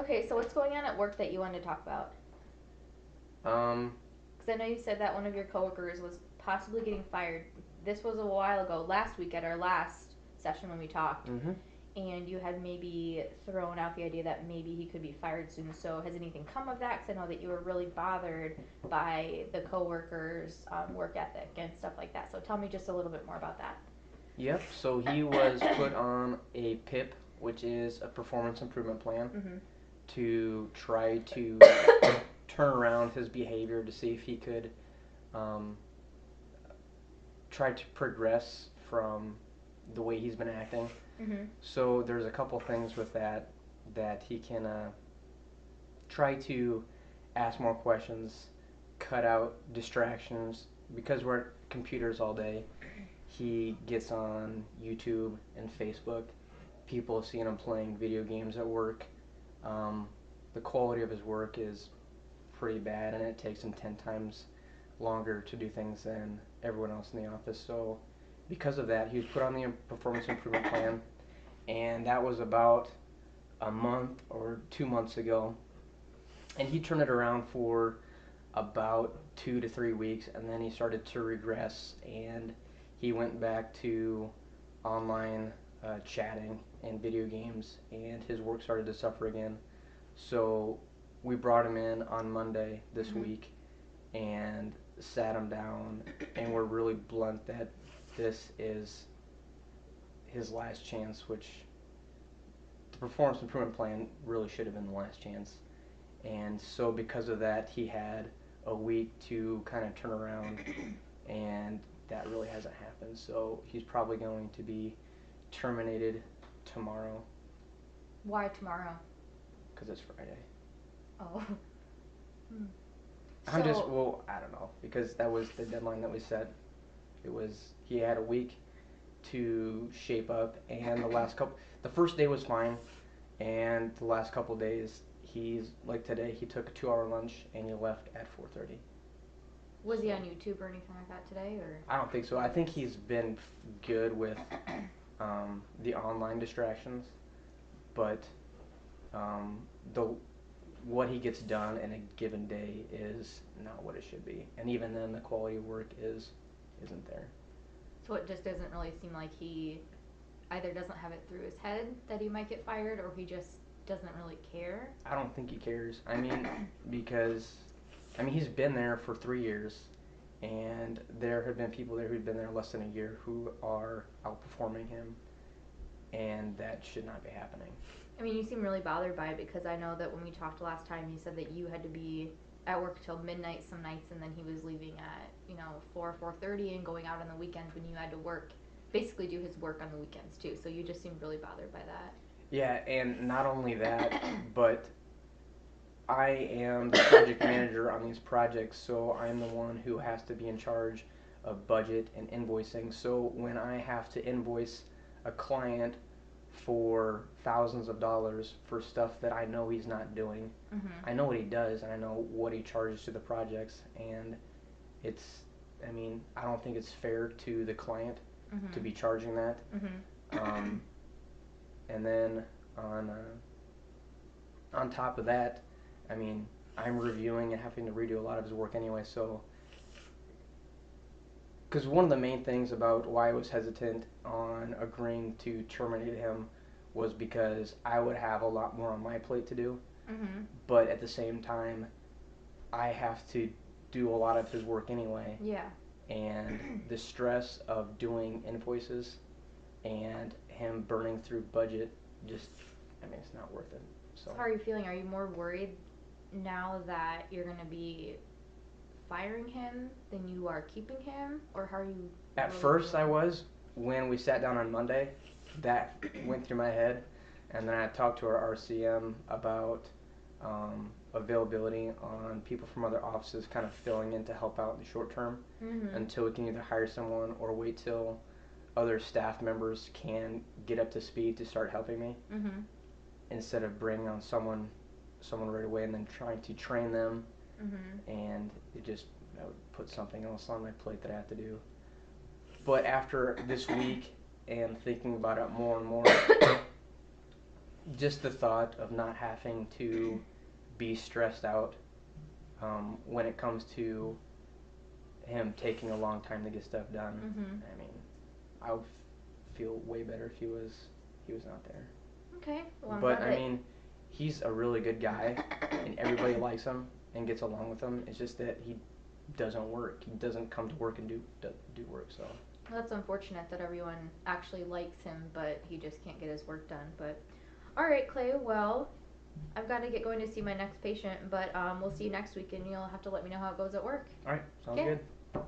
Okay, so what's going on at work that you wanted to talk about? Um, Because I know you said that one of your coworkers was possibly getting fired. This was a while ago, last week at our last session when we talked, hmm and you had maybe thrown out the idea that maybe he could be fired soon. So has anything come of that? Because I know that you were really bothered by the coworkers' work ethic and stuff like that. So tell me just a little bit more about that. Yep. So he was put on a PIP, which is a performance improvement plan, Mm-hmm. to try to turn around his behavior to see if he could um, try to progress from the way he's been acting. Mm-hmm. So there's a couple things with that he can try to ask more questions, cut out distractions because we're at computers all day. He gets on YouTube and Facebook. People seeing him playing video games at work. Um, the quality of his work is pretty bad, and it takes him 10 times longer to do things than everyone else in the office. So, because of that, he was put on the performance improvement plan, and that was about a month or 2 months ago. And he turned it around for about 2 to 3 weeks, and then he started to regress, and he went back to online chatting and video games, and his work started to suffer again. So we brought him in on Monday this Mm-hmm. week and sat him down, and we're really blunt that this is his last chance, which the performance improvement plan really should have been the last chance. And so because of that, he had a week to kind of turn around, and that really hasn't happened. So he's probably going to be terminated tomorrow Why tomorrow? because it's Friday. Oh. Hmm. I'm just So, well, I don't know because that was the deadline that we set. It was he had a week to shape up, and the first day was fine, and the last couple days, he's like today, he took a 2 hour lunch and he left at 4:30. was he So on YouTube or anything like that today, or? I don't think so. I think he's been good with the online distractions, but um, the what he gets done in a given day is not what it should be, and even then, the quality of work isn't there. So it just doesn't really seem like he either doesn't have it through his head that he might get fired, or he just doesn't really care. I don't think he cares. I mean, because he's been there for 3 years, and there have been people there who've been there less than a year who are outperforming him, and that should not be happening. I mean, you seem really bothered by it because I know that when we talked last time, you said that you had to be at work till midnight some nights, and then he was leaving at 4:30 and going out on the weekends when you had to work, basically do his work on the weekends too. So you just seemed really bothered by that. Yeah, and not only that, but I am the project manager on these projects, so I'm the one who has to be in charge of budget and invoicing. So when I have to invoice a client for thousands of dollars for stuff that I know he's not doing, Mhm. I know what he does and I know what he charges to the projects, and it's, I don't think it's fair to the client to Mhm. be charging that. Mhm. Um, and then on on top of that, I mean, I'm reviewing and having to redo a lot of his work anyway. So, because one of the main things about why I was hesitant on agreeing to terminate him was because I would have a lot more on my plate to do, Mhm. but at the same time, I have to do a lot of his work anyway, Yeah. and the stress of doing invoices and him burning through budget just, it's not worth it. So So, how are you feeling? Are you more worried now that you're gonna be firing him than you are keeping him, or how are you at really first I feeling? was, when we sat down on Monday, that went through my head, and then I talked to our RCM about availability on people from other offices kind of filling in to help out in the short term Mhm. until we can either hire someone or wait till other staff members can get up to speed to start helping me Mhm. instead of bringing on someone right away and then trying to train them, Mhm. and it just that would put something else on my plate that I have to do. But after this week and thinking about it more and more, just the thought of not having to be stressed out when it comes to him taking a long time to get stuff done. Mhm. I mean, I would feel way better if he was not there. Okay. Well, I'm But glad I that. mean, he's a really good guy, and everybody likes him and gets along with him. It's just that he doesn't work. He doesn't come to work and do work. So That's unfortunate that everyone actually likes him, but he just can't get his work done. But all right, Clay. Well, I've got to get going to see my next patient, but we'll see you next week, and you'll have to let me know how it goes at work. all right, sounds Okay. good.